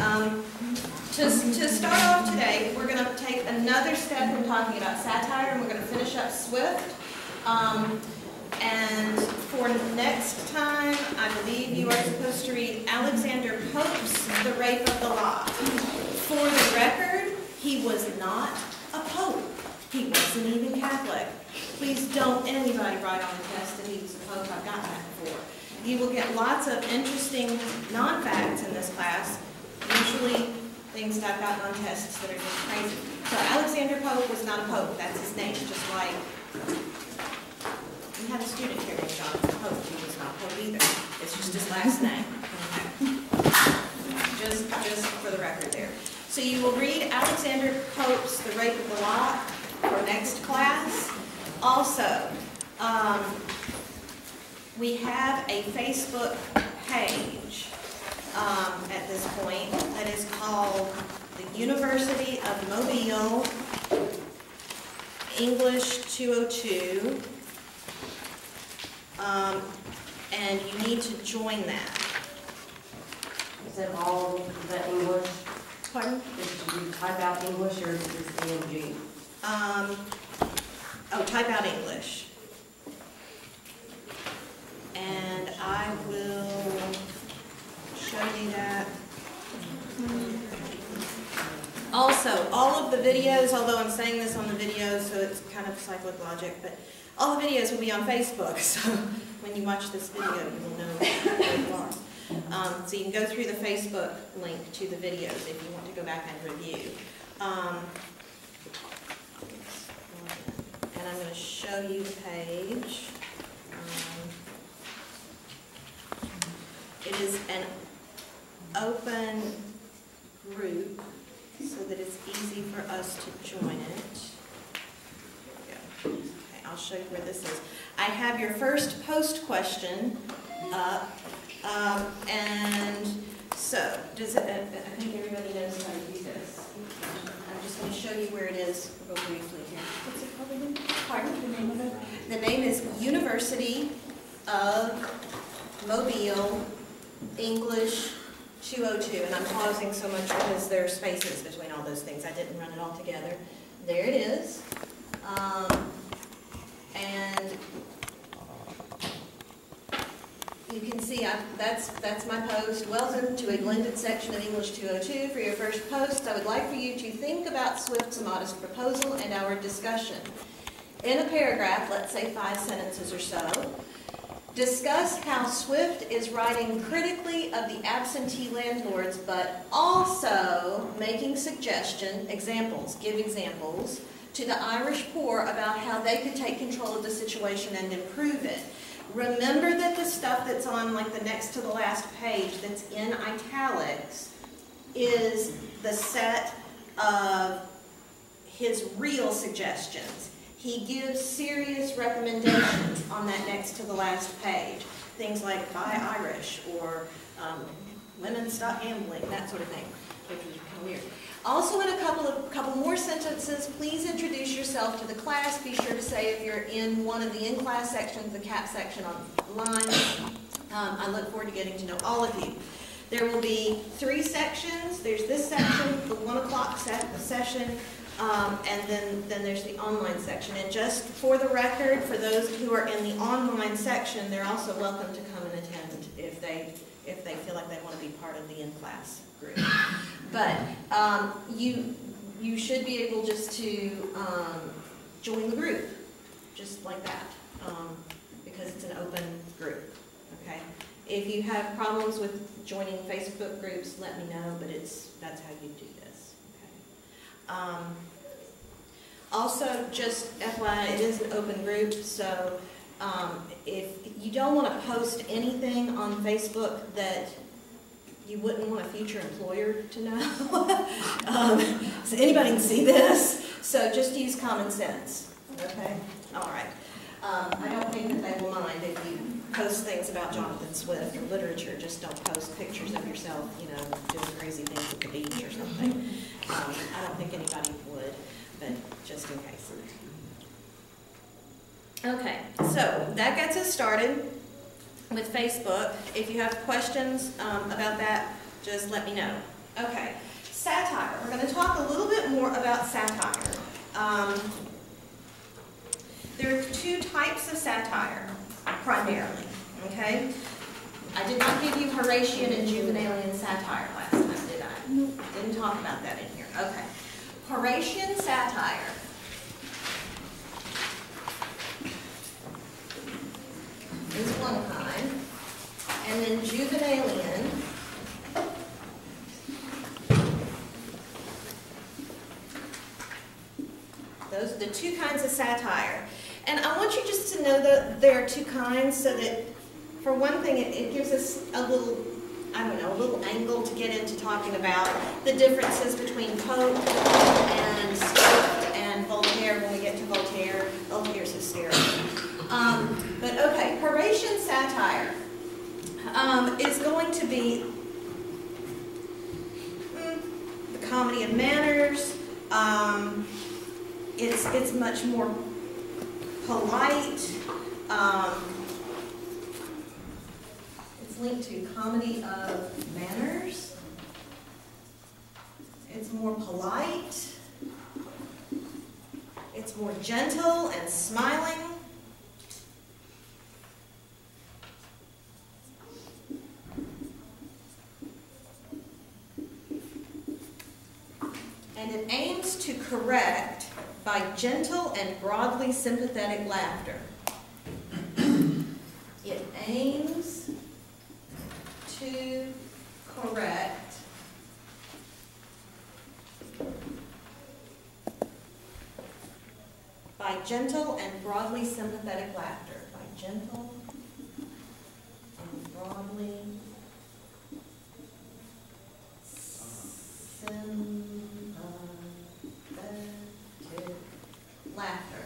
To start off today, we're going to take another step in talking about satire, and we're going to finish up Swift. And for next time, I believe you are supposed to read Alexander Pope's The Rape of the Lock. For the record, he was not a pope. He wasn't even Catholic. Please don't anybody write on the test that he was a pope. I've gotten that before. You will get lots of interesting non-facts in this class, usually things that I've gotten on tests that are just crazy. So Alexander Pope was not a pope. That's his name, just like we had a student here named Jonathan Pope. He was not a pope either. It's just his last name. Just for the record there. So you will read Alexander Pope's The Rape of the Lock for next class. Also, we have a Facebook page at this point that is called the University of Mobile English 202, and you need to join that. Is it all the English? Pardon? Did you type out English or is it just ENG? Oh, type out English. And I will show you that. Also, all of the videos, although I'm saying this on the videos, so it's kind of cyclic logic, but all the videos will be on Facebook, so when you watch this video, you will know where you are. So you can go through the Facebook link to the videos if you want to go back and review. And I'm going to show you the page. It is an open group so that it's easy for us to join it. There we go. Okay, I'll show you where this is. I have your first post question up. And so, does it, I think everybody knows how to do this. I'm just going to show you where it is real briefly here. What's it called again? Pardon? The name of it? The name is University of Mobile English 202. And I'm pausing so much because there are spaces between all those things. I didn't run it all together. There it is. And you can see that's my post. Welcome to a blended section of English 202. For your first post, I would like for you to think about Swift's modest proposal and our discussion. In a paragraph, let's say 5 sentences or so, discuss how Swift is writing critically of the absentee landlords, but also making examples, give examples, to the Irish poor about how they could take control of the situation and improve it. Remember that the stuff that's on like the next to the last page that's in italics is the set of his real suggestions. He gives serious recommendations on that next to the last page. Things like buy Irish or women stop gambling, that sort of thing, which was kind of weird. Also, in a couple more sentences, please introduce yourself to the class. Be sure to say if you're in one of the in-class sections, the CAP section online. I look forward to getting to know all of you. There will be 3 sections. There's this section, the 1 o'clock session, and then there's the online section. And just for the record, for those who are in the online section, they're also welcome to come and attend if they feel like they want to be part of the in-class group. But you should be able just to join the group, just like that, because it's an open group, okay? If you have problems with joining Facebook groups, let me know, but that's how you do this, okay? Also, just FYI, it is an open group, so if you don't want to post anything on Facebook that you wouldn't want a future employer to know. So anybody can see this. So just use common sense. Okay? All right. I don't think that they will mind if you post things about Jonathan Swift or literature. Just don't post pictures of yourself, you know, doing crazy things at the beach or something. I don't think anybody would, but just in case. Okay, so that gets us started with Facebook. If you have questions about that, just let me know. Okay, satire. We're going to talk a little bit more about satire. There are two types of satire, primarily, okay? I did not give you Horatian and Juvenalian satire last time, did I? No. Didn't talk about that in here. Okay. Horatian satire is one kind, and then Juvenalian those are the two kinds of satire. And I want you just to know that there are two kinds so that, for one thing, it gives us a little, I don't know, a little angle to get into talking about the differences between Pope and Swift and Voltaire when we get to Voltaire. Voltaire's hysterical. But okay, Horatian satire is going to be the comedy of manners. It's much more polite. It's linked to comedy of manners. It's more polite. It's more gentle and smiling. And it aims to correct by gentle and broadly sympathetic laughter. It aims to correct by gentle and broadly sympathetic laughter. By gentle and broadly sympathetic laughter.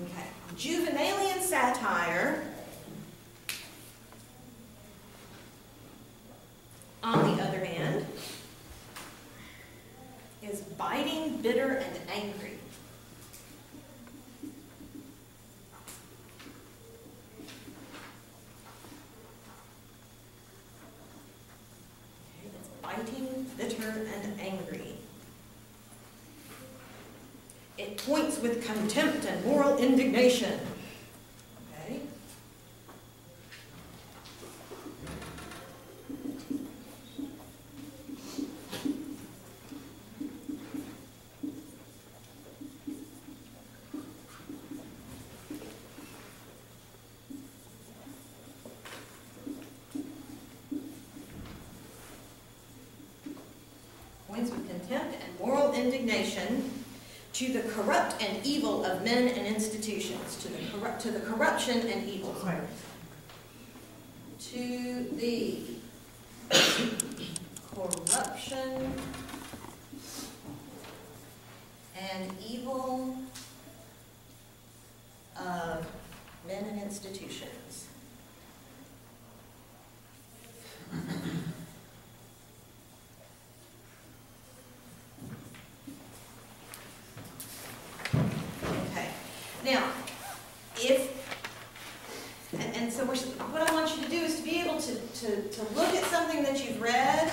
Okay. Juvenalian satire, on the other hand, is biting, bitter, and angry. Okay, it's biting, bitter, and angry. It points with contempt and moral indignation. Okay? Points with contempt and moral indignation to the corrupt and evil of men and institutions, to the corruption and evil. Sorry. To the corruption and evil of men and institutions. Now, so what I want you to do is to be able to look at something that you've read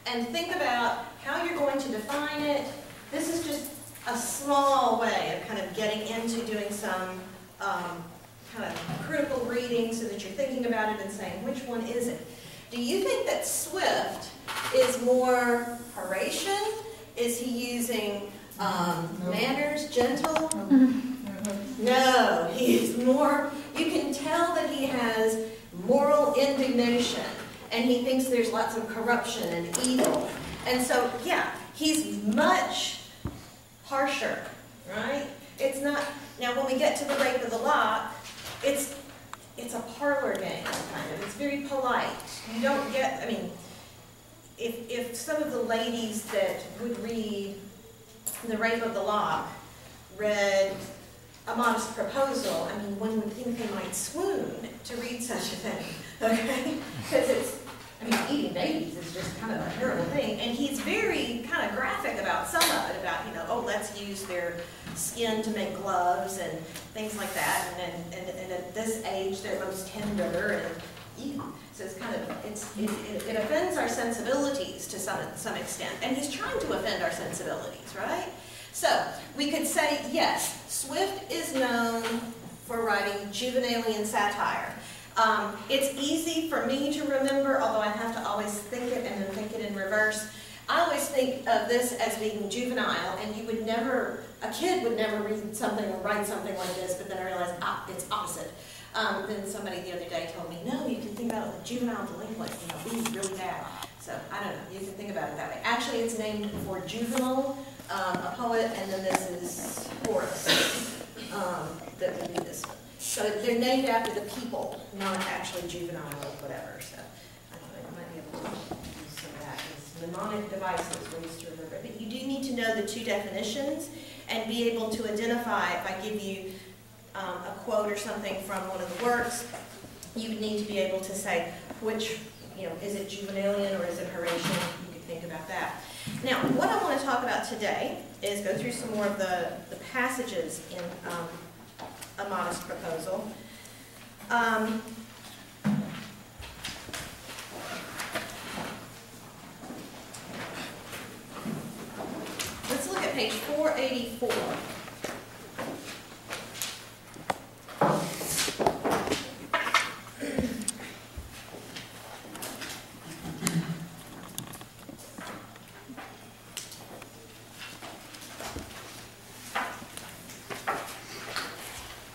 and think about how you're going to define it. This is just a small way of kind of getting into doing some kind of critical reading so that you're thinking about it and saying, which one is it? Do you think that Swift is more Horatian? Is he using manners, gentle? No, he is more, you can tell that he has moral indignation, and he thinks there's lots of corruption and evil. And so, yeah, he's much harsher, right? It's not, now when we get to the rape of the lock, it's a parlor game, kind of. It's very polite. You don't get, I mean, if some of the ladies that would read The Rape of the Lock read A Modest Proposal, I mean, one would think they might swoon to read such a thing, okay? Because it's, I mean, eating babies is just kind of a terrible thing, and he's very kind of graphic about some of it, about, you know, oh, let's use their skin to make gloves and things like that, and at this age, they're most tender, and So it's kind of, it offends our sensibilities to some extent, and he's trying to offend our sensibilities, right? So we could say, yes, Swift is known for writing Juvenalian satire. It's easy for me to remember, although I have to always think it and then think it in reverse. I always think of this as being juvenile, and you would never, a kid would never read something or write something like this, but then I realized, it's opposite. Then somebody the other day told me, no, you can think about it with juvenile delinquent, being really bad. So, I don't know, you can think about it that way. Actually, it's named for Juvenal, a poet, and then this is Horace, that would be this one. So they're named after the people, not actually juvenile or whatever. So, I don't know, you might be able to use some of that. It's mnemonic devices, ways to remember. But you do need to know the two definitions and be able to identify, if I give you a quote or something from one of the works, you would need to be able to say which, is it Juvenalian or is it Horatian? You could think about that. Now, what I want to talk about today is go through some more of the passages in A Modest Proposal. Let's look at page 484.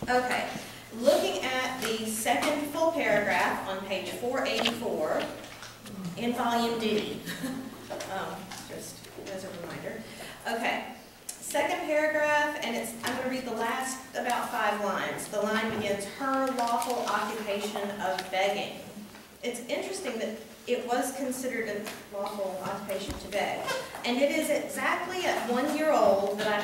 Okay, looking at the second full paragraph on page 484 in volume D, just as a reminder. Okay, second paragraph, and I'm going to read the last about 5 lines. The line begins, her lawful occupation of begging. It's interesting that it was considered a lawful occupation to beg. And it is exactly at 1 year old that I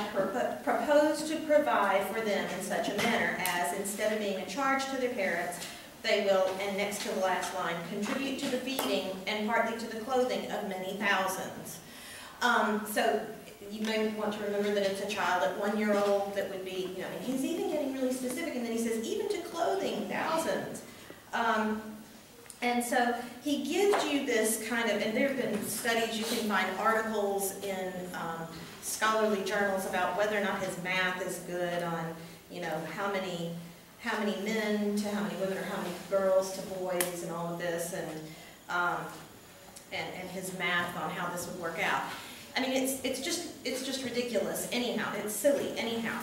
propose to provide for them in such a manner as, instead of being a charge to their parents, they will, and next to the last line, contribute to the feeding and partly to the clothing of many thousands. So you may want to remember that it's a child at 1 year old that would be, and he's even getting really specific, and then he says, even to clothing, thousands. And so he gives you this kind of, and there have been studies, you can find articles in scholarly journals about whether or not his math is good on, how many men to how many women or how many girls to boys and all of this, and his math on how this would work out. I mean, it's just ridiculous anyhow. It's silly anyhow.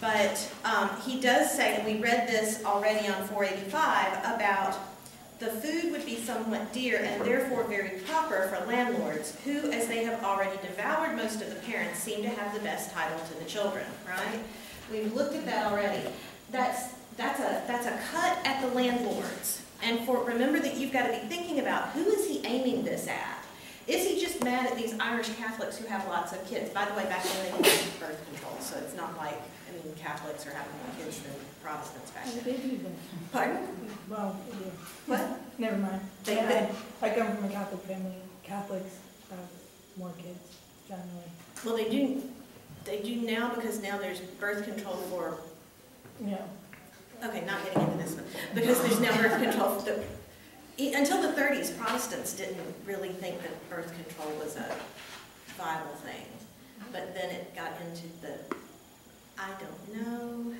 But he does say, and we read this already on 485, about the food would be somewhat dear and therefore very proper for landlords who, as they have already devoured most of the parents, seem to have the best title to the children, right? We've looked at that already. That's a cut at the landlords. And remember that you've got to be thinking about, who is he aiming this at? Is he just mad at these Irish Catholics who have lots of kids? By the way, back then they didn't have birth control, so it's not like, Catholics are having more kids than Protestants back then. They do. Pardon? Well, yeah. What? Never mind. I come from a Catholic family. Catholics have more kids, generally. Well, they do now, because now there's birth control for... Okay, not getting into this one. Because there's now birth control for until the 30s, Protestants didn't really think that birth control was a viable thing. But then it got into the... I don't know.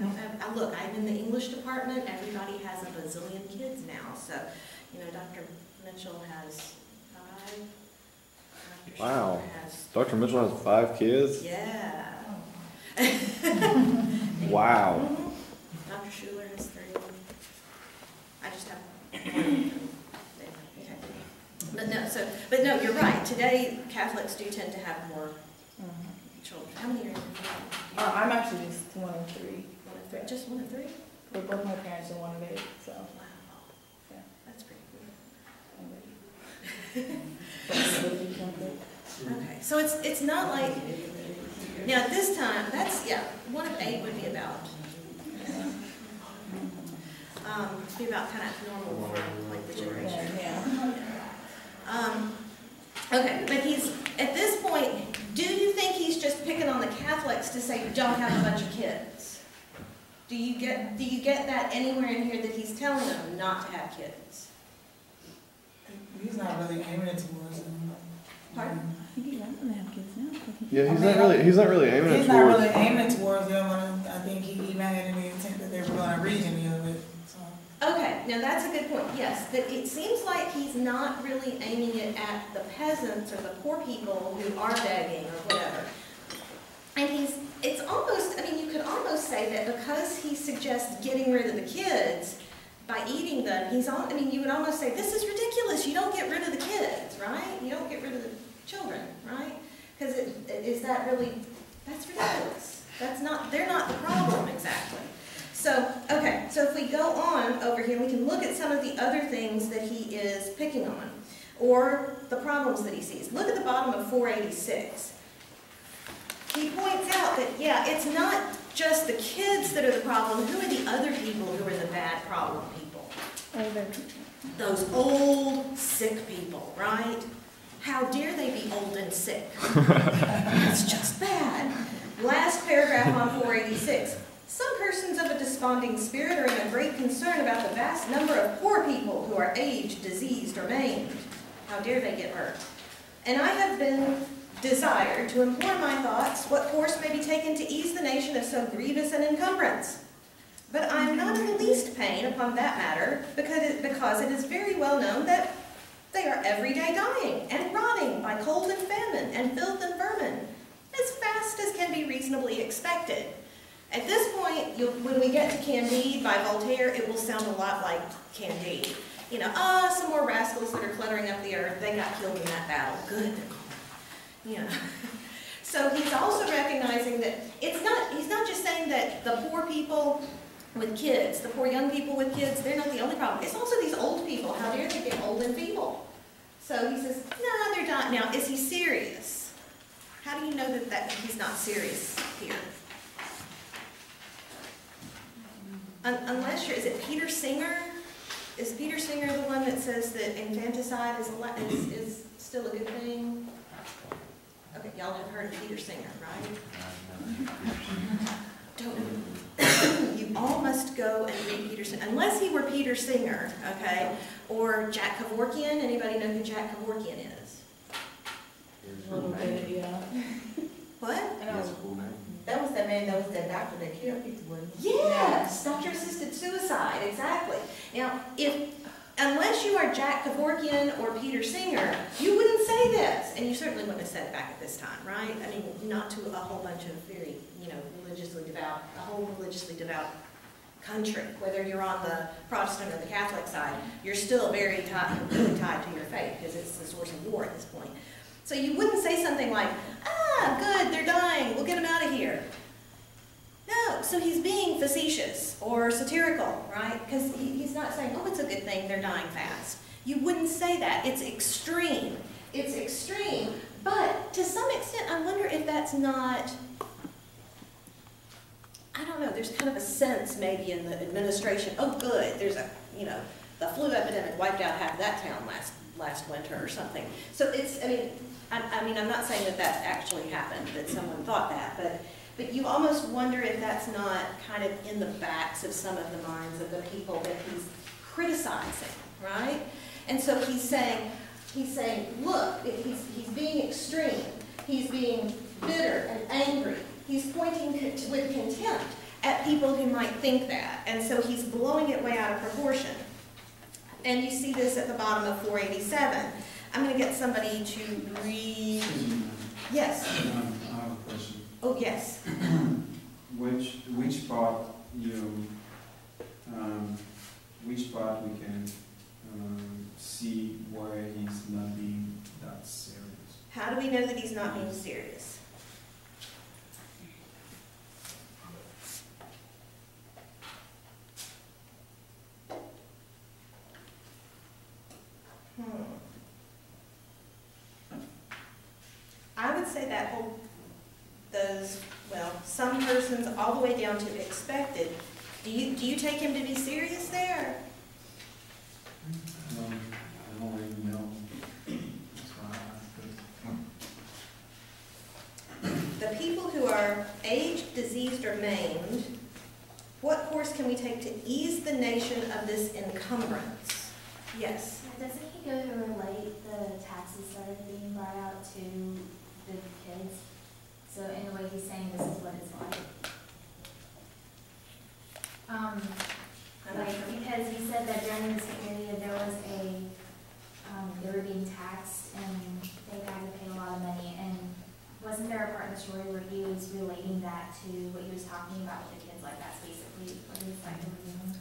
Look, I'm in the English department. Everybody has a bazillion kids now. So, Dr. Mitchell has 5. Dr. Wow. Has, Dr. Mitchell has 5 kids? Yeah. Wow. Mm-hmm. Dr. Schuler has 3. I just have 1. Okay. But no, you're right. Today, Catholics do tend to have more children. How many are in I'm actually just 1 of 3. 1 of 3? Just 1 of 3? But both my parents are 1 of 8, so. Wow. Yeah. That's pretty I'm ready. Okay, so it's not like, now at this time, that's, 1 of 8 would be about, kind of normal for like the generation. Yeah. Okay, but at this point, do you think he's just picking on the Catholics to say don't have a bunch of kids? Do you get that anywhere in here that he's telling them not to have kids? He's not really aiming it towards them. Pardon? I think he's not gonna have kids now. Yeah, he's not really aiming it He's not towards. really aiming towards them. I think he even had any intent that they were going to read any of it. So. Okay, now that's a good point, yes, that it seems like he's not really aiming it at the peasants or the poor people who are begging or whatever. And it's almost, I mean, you could almost say that because he suggests getting rid of the kids by eating them, you would almost say, this is ridiculous, you don't get rid of the kids, right? You don't get rid of the children, right? Because that's ridiculous. They're not the problem exactly. So, okay, so if we go on over here, we can look at some of the other things that he is picking on, or the problems that he sees. Look at the bottom of 486. He points out that, yeah, it's not just the kids that are the problem. Who are the other people who are the bad problem people? Those old, sick people, right? How dare they be old and sick? That's just bad. Last paragraph on 486. Some persons of a desponding spirit are in a great concern about the vast number of poor people who are aged, diseased, or maimed. How dare they get hurt? And I have been desired to implore my thoughts what course may be taken to ease the nation of so grievous an encumbrance. But I am not in the least pain upon that matter, because it is very well known that they are every day dying and rotting by cold and famine and filth and vermin, as fast as can be reasonably expected. At this point, when we get to Candide by Voltaire, it will sound a lot like Candide. You know, some more rascals that are cluttering up the earth, they got killed in that battle. Good, they're gone. You know. So he's also recognizing that he's not just saying that the poor people with kids, the poor young people with kids, they're not the only problem. It's also these old people. How dare they get old and feeble? So he says, no, they're not. Now, is he serious? How do you know that he's not serious here? Unless is it Peter Singer? Is Peter Singer the one that says that infanticide is still a good thing? Okay, y'all have heard of Peter Singer, right? You all must go and read Peter Singer, unless he were Peter Singer, okay? Or Jack Kevorkian. Anybody know who Jack Kevorkian is? A little bit, yeah. What? That was the man that was the doctor that killed people, wasn't he? Yes, doctor-assisted suicide, exactly. Now, unless you are Jack Kevorkian or Peter Singer, you wouldn't say this, and you certainly wouldn't have said it back at this time, right? I mean, not to a whole bunch of very, a whole religiously devout country. Whether you're on the Protestant or the Catholic side, you're really tied to your faith, because it's the source of war at this point. So you wouldn't say something like, good, they're dying, we'll get them out of here. No, so he's being facetious or satirical, right? Because he's not saying, it's a good thing, they're dying fast. You wouldn't say that. It's extreme. It's extreme. But to some extent, I wonder if that's not, I don't know, there's kind of a sense maybe in the administration, good, there's the flu epidemic wiped out half of that town last winter or something. So I'm not saying that actually happened, that someone thought that, but you almost wonder if that's not kind of in the backs of some of the minds of the people that he's criticizing, right? And so he's saying, look, he's being extreme, he's being bitter and angry, he's pointing with contempt at people who might think that, and so he's blowing it way out of proportion. And you see this at the bottom of 487. I'm going to get somebody to read. Yes. I have a question. Oh, yes. Which part we can see where he's not being that serious? How do we know that he's not being serious? I would say some persons all the way down to expected. Do you take him to be serious there? I don't really know. That's why I asked The people who are aged, diseased, or maimed, what course can we take to ease the nation of this encumbrance? Yes. Doesn't he go relate the taxes started being brought out to the kids? So in a way, he's saying this is what it's like. Because he said that during this period there was they were being taxed and they had to pay a lot of money. And wasn't there a part in the story where he was relating that to what he was talking about with the kids? Like that's basically what he was like doing.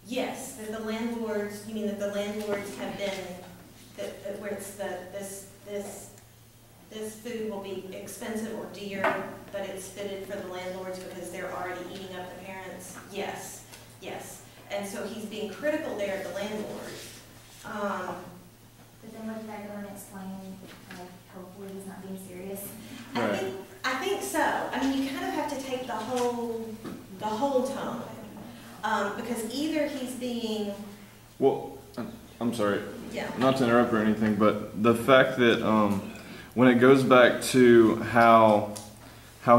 Yes, that the landlords, you mean that the landlords have been, where it's this food will be expensive or dear, but it's fitted for the landlords because they're already eating up the parents? Yes, yes. And so he's being critical there of the landlords. But then what did that go and explain? Like, hopefully he's not being serious. Right. I think so. I mean, you kind of have to take the whole tone. Because either he's being, Well, I'm sorry, yeah, not to interrupt or anything, but the fact that when it goes back to how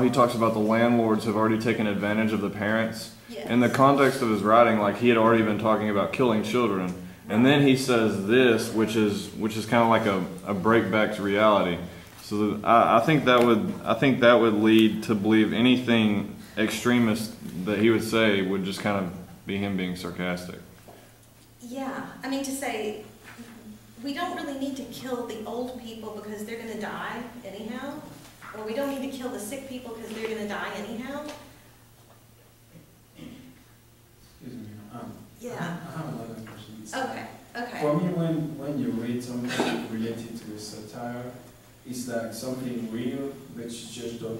he talks about the landlords have already taken advantage of the parents, yes. in the context of his writing, like he had already been talking about killing children, and then he says this, which is kind of like a break back to reality. So I think that would lead to believe anything extremist that he would say would just kind of be him being sarcastic. Yeah, I mean to say, we don't really need to kill the old people because they're going to die anyhow, or we don't need to kill the sick people because they're going to die anyhow. Excuse me. Yeah. I have another question. Okay, okay. For me, when you read something related to a satire, it's like something real, but you just don't.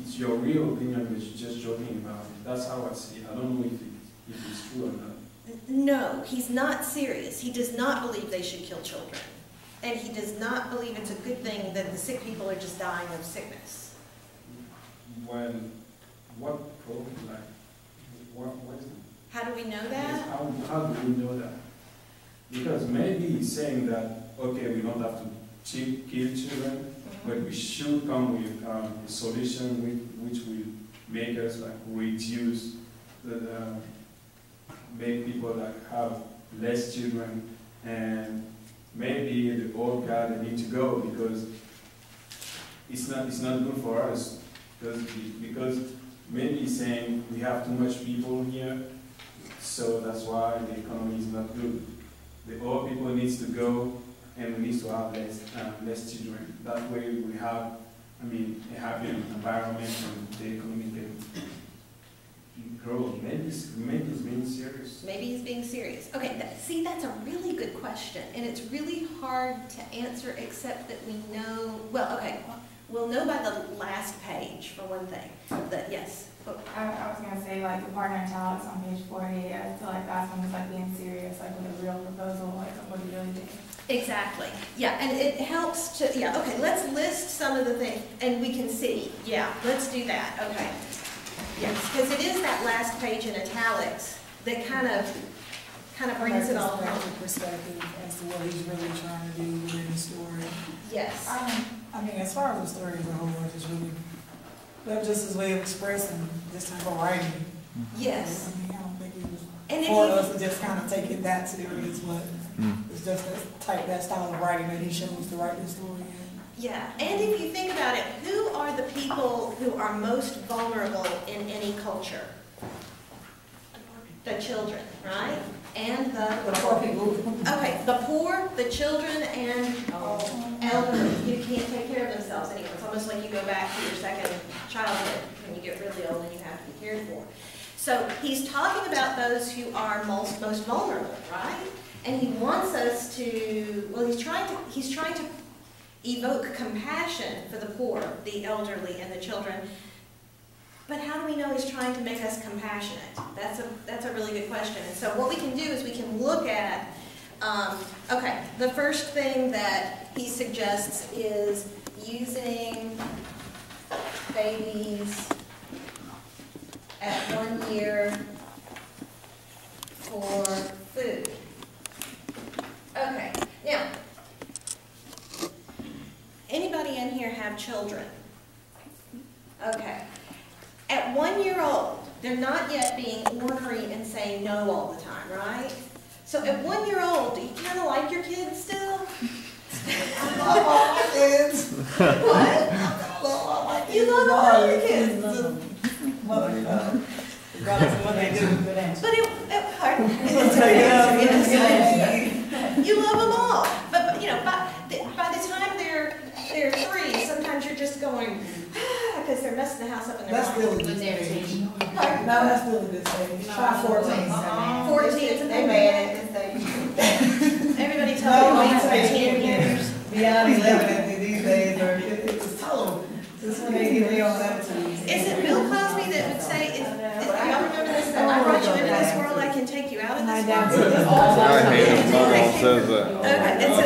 It's your real opinion, but you're just joking about it. That's how I see it. I don't know if it's true or not. No, he's not serious. He does not believe they should kill children. And he does not believe it's a good thing that the sick people are just dying of sickness. Well, what problem, like, what is it? How do we know Yes, that? how do we know that? Because maybe he's saying that, okay, we don't have to kill children, but we should come with a solution which will make us like reduce make people like have less children, and maybe the old guy they need to go because it's not good for us because maybe he's saying we have too much people here, so that's why the economy is not good. The old people needs to go, and we need to have less children. That way we have, a happy environment and the economy can grow. Maybe he's being serious. Maybe he's being serious. Okay, see, that's a really good question, and it's really hard to answer except that we know, well, okay, we'll know by the last page, for one thing, that, yes. I was gonna say, like, the partner in italics on page 48, I feel like that's when it's like being serious, like with a real proposal, like what are you really doing? Exactly. Yeah, and it helps to, yeah, okay, let's list some of the things, and we can see. Yeah, let's do that, okay. Yes, because it is that last page in italics that kind of brings it all home. Perspective as to what he's really trying to do within the story. Yes. I mean, as far as the story as a whole, it's really, that's just his way of expressing this type of writing. Yes. I mean, I don't think it was And for us to just kind of take it that serious, but Mm. it's just that style of writing that he chose to write this story in. Yeah, and if you think about it, who are the people who are most vulnerable in any culture? The children, right? And The poor people. okay, the poor, the children, and elderly who can't take care of themselves anymore. It's almost like you go back to your second childhood when you get really old and you have to be cared for. So he's talking about those who are most vulnerable, right? And he wants us to, well, he's trying to evoke compassion for the poor, the elderly, and the children. But how do we know he's trying to make us compassionate? That's a really good question. And so what we can do is we can look at, okay, the first thing that he suggests is using babies at 1 year for food. Okay, now, anybody in here have children? Okay. At 1 year old, they're not yet being ornery and saying no all the time, right? So at 1 year old, do you kind of like your kids still? I love all my kids. What? I love all my kids. You love all your kids. Mother, regardless of what they do, good answer. But pardon? You love them all. But you know, by the time they're 3, sometimes you're just going, because they're messing the house up in their That's mind. still a good stage. No, that's still a good stage. Try 14. 14, They mad at this stage. everybody tells me No, wait for 10 years. Beyond 11 these days, or it's total. This is when they get real 17. Is it Bill Cosby that would say, y'all remember this, that I brought you into this world, I can take you out of this world? I hate it when my mom says that. Okay, and so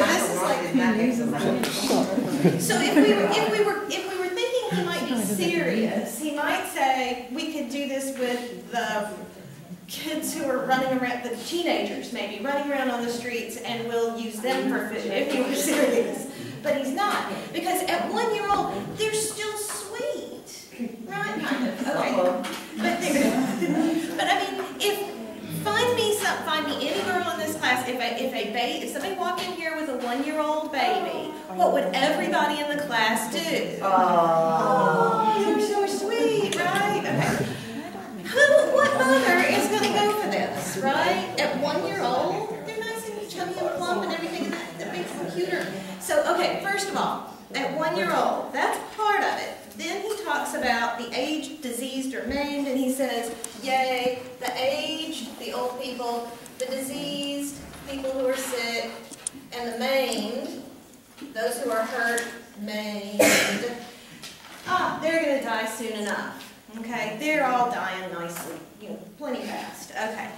this is like, so if we were thinking he might be serious, he might say, we could do this with the kids who are running around, the teenagers maybe, running around on the streets, and we'll use them for food, if he were serious. But he's not, because at 1 year old, they're still sweet, right? Kind of, okay. But I mean, find me any girl in this class, if somebody walked in here with a 1 year old baby, what would everybody in the class do? Oh, you're so sweet, right? Okay. What mother is going to go for this, right? At 1 year old, they're nice and chubby and plump and everything, and that makes them cuter. So, okay, first of all, at 1 year old, that's part of it. Then he talks about the aged, diseased, or maimed, and he says, yay, the aged, the old people, the diseased, people who are sick, and the maimed, those who are hurt, maimed, they're going to die soon enough. Okay, they're all dying nicely, plenty fast. Okay.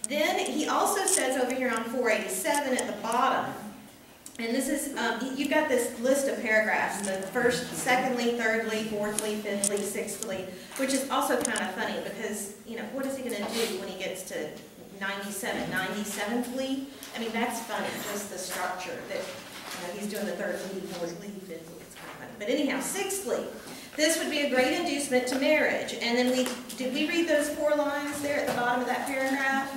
Then he also says over here on 487 at the bottom, and this is, you've got this list of paragraphs, the first, secondly, thirdly, fourthly, fifthly, sixthly, which is also kind of funny because, what is he going to do when he gets to 97, 97thly? I mean, that's funny, just the structure that, he's doing the thirdly, fourthly, fifthly, it's kind of funny. But anyhow, sixthly. This would be a great inducement to marriage. And then did we read those 4 lines there at the bottom of that paragraph?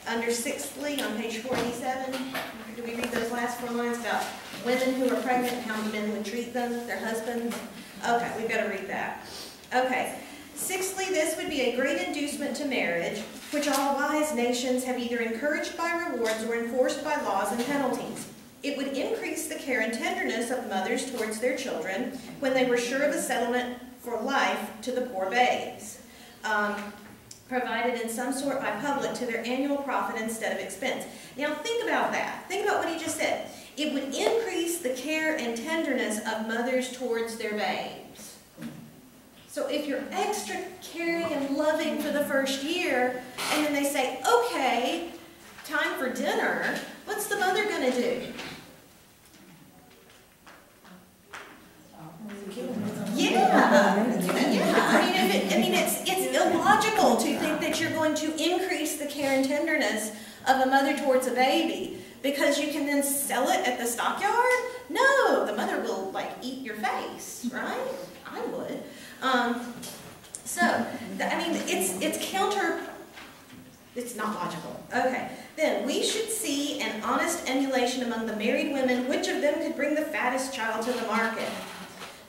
Under sixthly on page 487? Did we read those last 4 lines about women who are pregnant and how men would treat them, their husbands? Okay, we've got to read that. Okay. Sixthly, this would be a great inducement to marriage, which all wise nations have either encouraged by rewards or enforced by laws and penalties. It would increase the care and tenderness of mothers towards their children when they were sure of a settlement for life to the poor babes, provided in some sort by public to their annual profit instead of expense. Now think about that. Think about what he just said. It would increase the care and tenderness of mothers towards their babes. So if you're extra caring and loving for the first year, and then they say, okay, time for dinner, what's the mother going to do? Yeah. It's illogical to think that you're going to increase the care and tenderness of a mother towards a baby because you can then sell it at the stockyard. No, the mother will eat your face, right? I would. It's not logical. Okay. Then we should see an honest emulation among the married women, which of them could bring the fattest child to the market.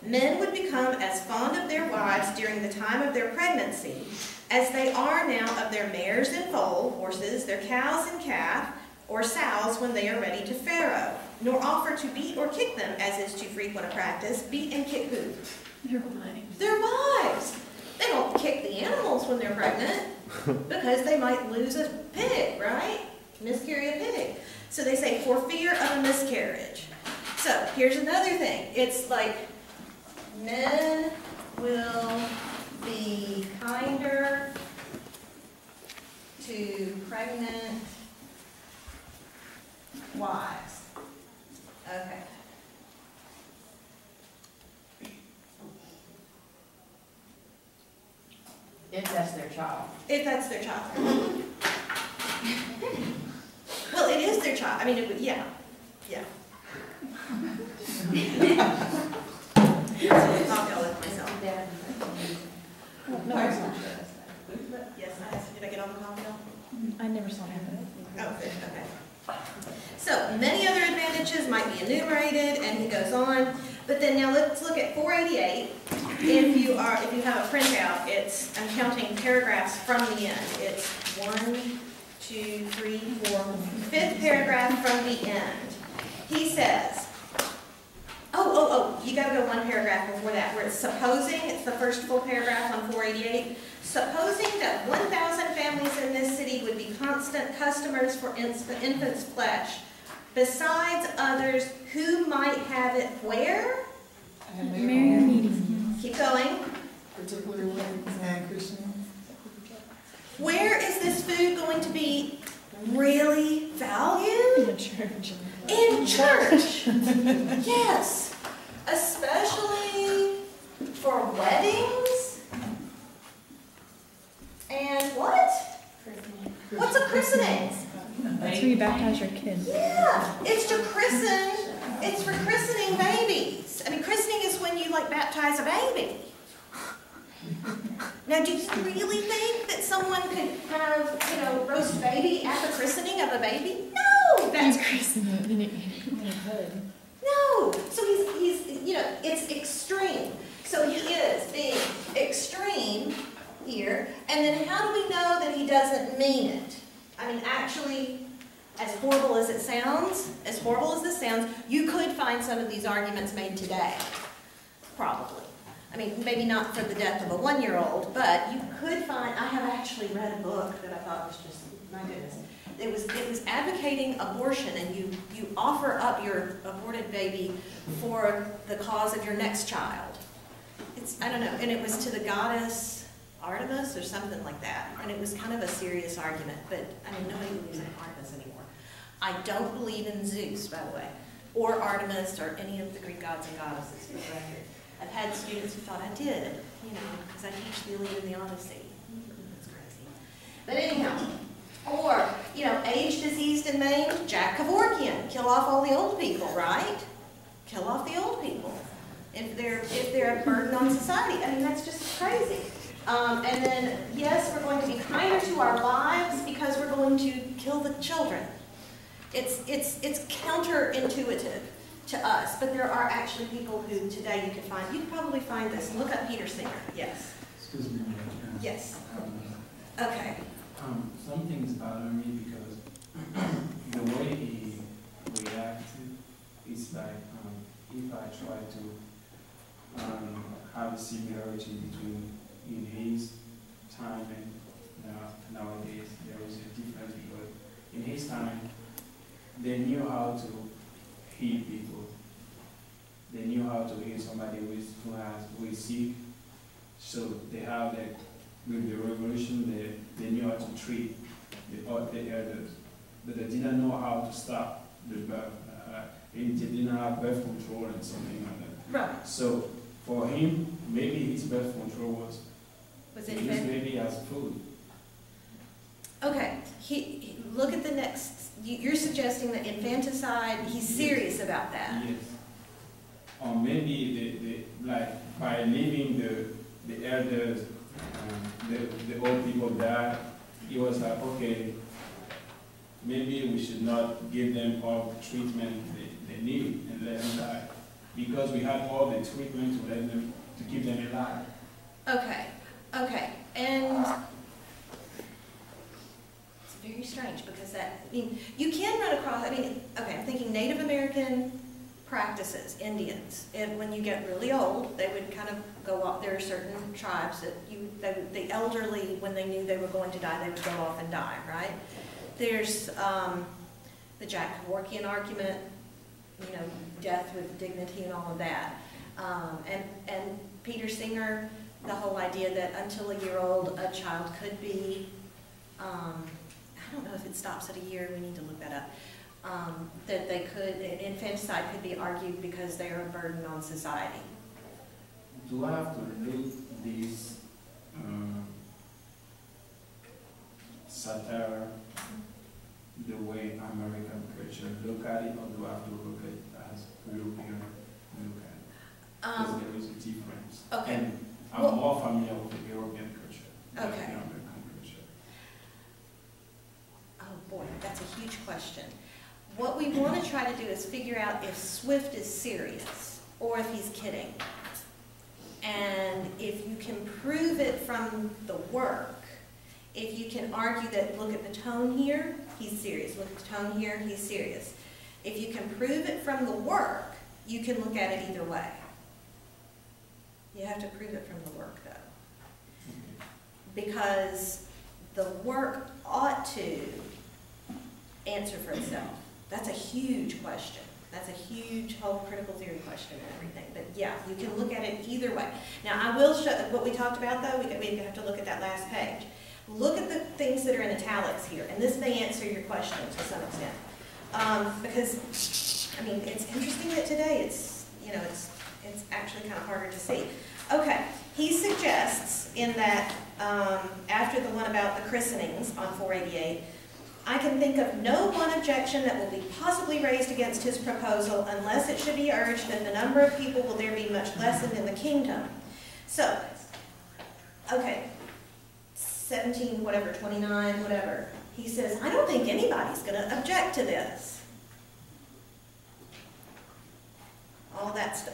Men would become as fond of their wives during the time of their pregnancy as they are now of their mares and foal, horses, their cows and calf, or sows when they are ready to farrow, nor offer to beat or kick them, as is too frequent a practice. Beat and kick who? Their wives. Their wives. They don't kick the animals when they're pregnant because they might lose a pig, right? Miscarry a pig. So they say, for fear of a miscarriage. So here's another thing. It's like men will be kinder to pregnant wives. Okay. If that's their child. If that's their child. Well, it is their child. I mean, it would, yeah. Yeah. I'll go with myself. No, it's not. Yes, did I get all the coffee? I never saw that. Oh, good, okay. So, many other advantages might be enumerated, and he goes on. But then now let's look at 488. If you have a printout, I'm counting paragraphs from the end. It's 1, 2, 3, 4, 5th paragraph from the end. He says, you gotta go one paragraph before that, where it's supposing, it's the first full paragraph on 488, supposing that 1,000 families in this city would be constant customers for infant's flesh, besides others who might have it where? Mary meeting. Keep going. Particularly women and Christians. Where is this food going to be really valued? In church. In church. Yes. Especially for weddings. And what? What's a christening? That's where you baptize your kids. Yeah, it's to christen. It's for christening babies. I mean, christening is when you like baptize a baby. Now, do you really think that someone could have, roast baby at the christening of a baby? No, that's no. So he's it's extreme. So he is being extreme here. And then how do we know that he doesn't mean it? I mean, actually, as horrible as it sounds, as horrible as this sounds, you could find some of these arguments made today. Probably. I mean, maybe not for the death of a 1-year-old, but you could find, I have actually read a book that I thought was just, my goodness. It was advocating abortion, and you offer up your aborted baby for the cause of your next child. I don't know, and it was to the goddess Artemis or something like that, and it was kind of a serious argument, but I mean, nobody believes in Artemis anymore. I don't believe in Zeus, by the way, or Artemis, or any of the Greek gods and goddesses, for the record. I've had students who thought I did, because I teach the Iliad and the Odyssey. That's crazy. But anyhow, or, age, diseased, and maimed, Jack Kevorkian, kill off all the old people, right? Kill off the old people if they're a burden on society. I mean, that's just crazy. And then, yes, we're going to be kinder to our lives because we're going to kill the children. It's counterintuitive to us, but there are actually people who today you could probably find this. Look up Peter Singer. Yes. Excuse me. Yes. Okay. Some things bother me because the way he reacted is like if I try to have a similarity between in his time and nowadays, there is a difference because in his time they knew how to heal people. They knew how to heal somebody who is sick. So they have that with the revolution. They knew how to treat the elders, but they didn't know how to stop the birth. They didn't have birth control and something like that. Right. So for him, maybe his birth control was it used maybe as food. Okay. Look at the next. You're suggesting that infanticide. He's serious about that. Yes. Or maybe like by leaving the elders, the old people die. He was like, okay, maybe we should not give them all the treatment they need and let them die, because we had all the treatment to keep them alive. Okay, and it's very strange because you can run across, okay, I'm thinking Native American practices, Indians, and when you get really old, they would kind of go off. There are certain tribes that the elderly, when they knew they were going to die, they would go off and die, right? There's the Jack Kevorkian argument, death with dignity and all of that. And Peter Singer, the whole idea that until a year old, a child could be, I don't know if it stops at a year, we need to look that up, that infanticide could be argued because they are a burden on society. Do I have to read this satire the way American culture look at it, or do I have to look at it as European look at it? Because there is a difference. Okay. And I'm more familiar with the European culture than the Okay. American culture. Oh boy, that's a try to do is figure out if Swift is serious or if he's kidding. And if you can prove it from the work, if you can argue that, look at the tone here, he's serious. Look at the tone here, he's serious. If you can prove it from the work, you can look at it either way. You have to prove it from the work, though. Because the work ought to answer for itself. That's a huge question. That's a huge whole critical theory question and everything. But yeah, you can look at it either way. Now, I will show what we talked about, though. We have to look at that last page. Look at the things that are in italics here, and this may answer your question to some extent. Because, I mean, it's interesting that today it's actually kind of harder to see. Okay, he suggests in that, after the one about the christenings on 488, I can think of no one objection that will be possibly raised against his proposal unless it should be urged that the number of people will there be much lessened in the kingdom. So, okay, 17, whatever, 29, whatever. He says, I don't think anybody's going to object to this.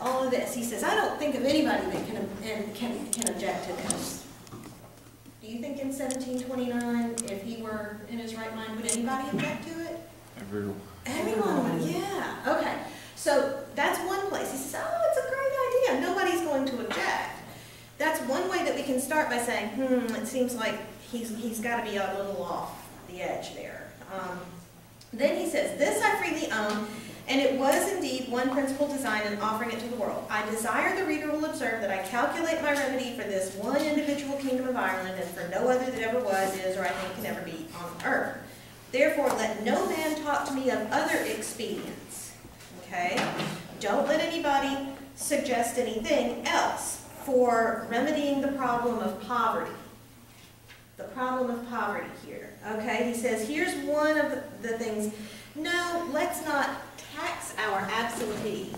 All of this. He says, I don't think of anybody that can object to this. Do you think in 1729, if he were in his right mind, would anybody object to it? Everyone would, yeah. Okay, so that's one place. He says, oh, it's a great idea. Nobody's going to object. That's one way that we can start by saying, it seems like he's got to be a little off the edge there. Then he says, this I freely own, and it was indeed one principal design in offering it to the world. I desire the reader will observe that I calculate my remedy for this one individual kingdom of Ireland, and for no other that ever was, is, or I think can ever be on earth. Therefore, let no man talk to me of other expedients. Okay? Don't let anybody suggest anything else for remedying the problem of poverty. The problem of poverty here. Okay? He says, here's one of the things. No, let's not tax our absentees.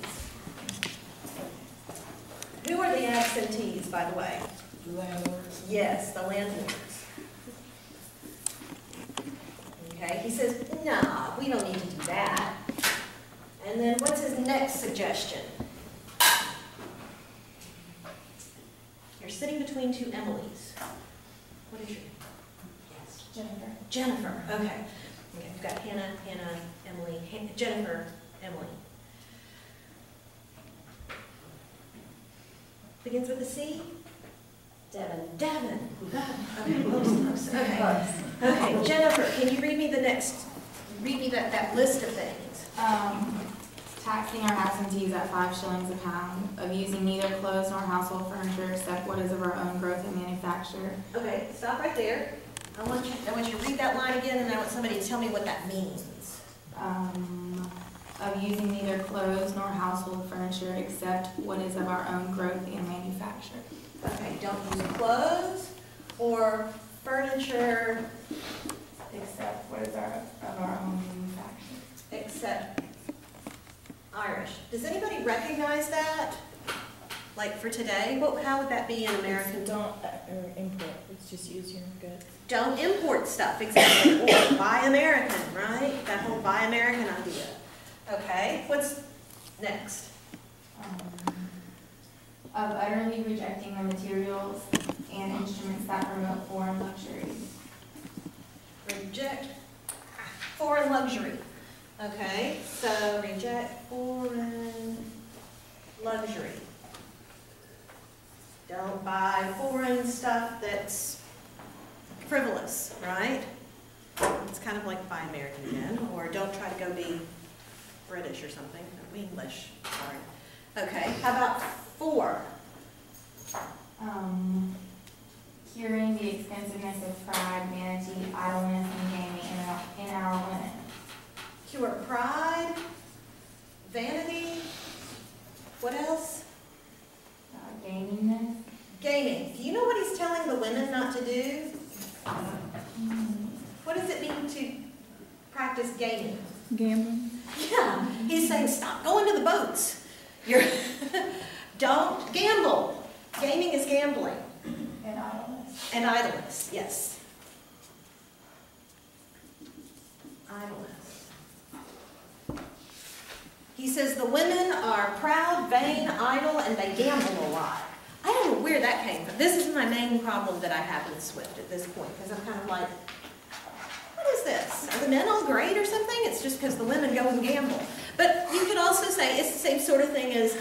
Who are the absentees, by the way? The landlords. Yes, the landlords. Okay, he says, nah, we don't need to do that. And then what's his next suggestion? You're sitting between two Emilys. What is your name? Yes. Jennifer. Jennifer, okay. Okay, we've got Hannah, Emily, Jennifer, Emily. Begins with a C? Devon. Okay, close. Okay. Okay, Jennifer, can you read me that list of things? Taxing our absentees at 5 shillings a pound, of using neither clothes nor household furniture except what is of our own growth and manufacture. Okay, stop right there. I want you to read that line again, and I want somebody to tell me what that means. Of using neither clothes nor household furniture except what is of our own growth and manufacture. Okay, don't use clothes or furniture Except what is of our own manufacture. except Irish. Does anybody recognize that? Like for today, how would that be in American? Don't import, it's just use your own goods. Don't import stuff, exactly. Or buy American, right? That whole buy American idea. Okay, what's next? Of utterly rejecting the materials and instruments that promote foreign luxuries. Reject foreign luxury. Okay, so reject foreign luxury. Don't buy foreign stuff that's frivolous, right? It's kind of like buy American again, or don't try to go be British or something, English, sorry. Okay, how about 4? Curing the expensiveness of pride, vanity, idleness, and gaming in our women. Cure pride, vanity, what else? Gamingness. Gaming. Do you know what he's telling the women not to do? What does it mean to practice gaming? Gambling. Yeah, he's saying stop going to the boats. Don't gamble. Gaming is gambling. And idleness. And idleness, yes. Idleness. He says the women are proud, vain, idle, and they gamble a lot. I don't know where that came from. This is my main problem that I have with Swift at this point, because I'm kind of like, what is this? Are the men all great or something? It's just because the women go and gamble. But you could also say it's the same sort of thing as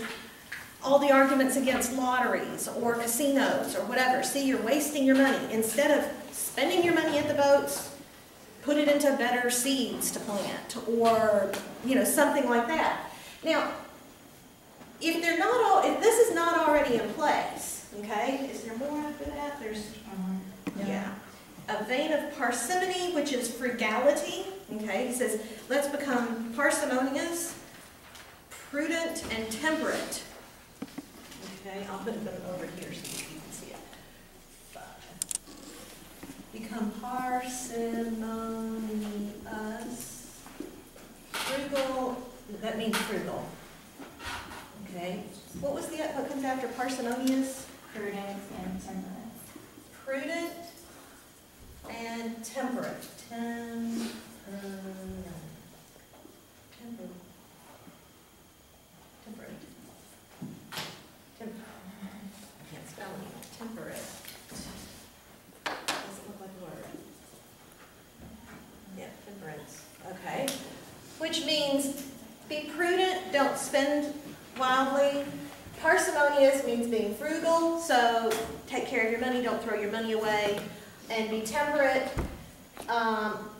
all the arguments against lotteries or casinos or whatever. See, you're wasting your money. Instead of spending your money at the boats, put it into better seeds to plant or, something like that. Now, if this is not already in place, okay, is there more after that? There's, yeah. A vein of parsimony, which is frugality, okay, he says, let's become parsimonious, prudent, and temperate. Okay, I'll put them over here so you can see it. 5. Become parsimonious, frugal, that means frugal. Okay, what comes after parsimonious? Prudence and temperance. Prudent and temperate. Temperate. I can't spell it. Temperate. Doesn't look like a word. Yeah, temperance. Okay. Which means be prudent, don't spend wildly. Parsimonious means being frugal, so take care of your money, don't throw your money away. And be temperate,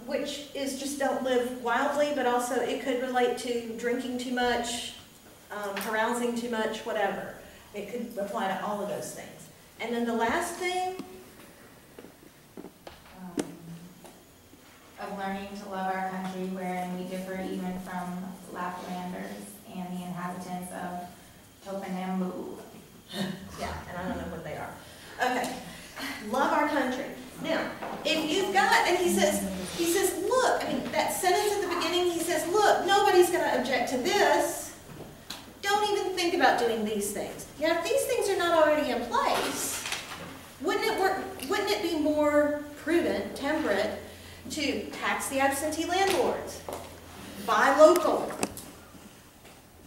which is just don't live wildly, but also it could relate to drinking too much, carousing too much, whatever. It could apply to all of those things. And then the last thing, Of learning to love our country, wherein we differ even from Laplanders and the inhabitants of Topinambu. yeah, and I don't know what they are. Okay, love our country. Now, if you've got, and he says, look, that sentence at the beginning, he says, look, nobody's going to object to this. Don't even think about doing these things. Now, if these things are not already in place, wouldn't it be more prudent, temperate, to tax the absentee landlords, buy local,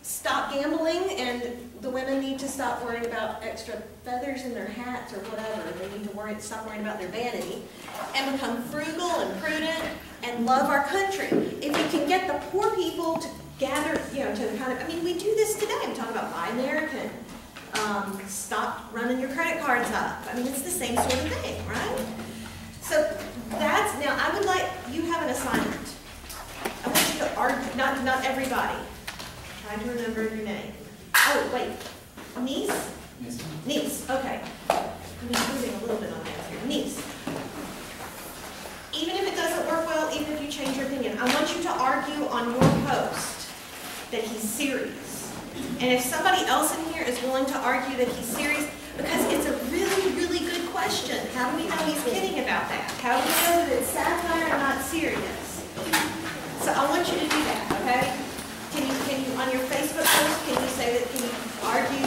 stop gambling, and the women need to stop worrying about extra feathers in their hats or whatever. They need to stop worrying about their vanity and become frugal and prudent and love our country. If we can get the poor people to gather, to kind of, we do this today. I'm talking about Buy American. Stop running your credit cards up. It's the same sort of thing, right? So now I would like, you have an assignment. I want you to argue, not everybody. I'm trying to remember your name. Oh, wait, niece? Yes. Niece, okay. I'm moving a little bit on that here. Niece. Even if it doesn't work well, even if you change your opinion, I want you to argue on your post that he's serious. And if somebody else in here is willing to argue that he's serious, because it's a really, really good question. How do we know he's kidding about that? How do we know that it's satire and not serious? So I want you to do that, okay? Can you on your Facebook post, can you say that, can you argue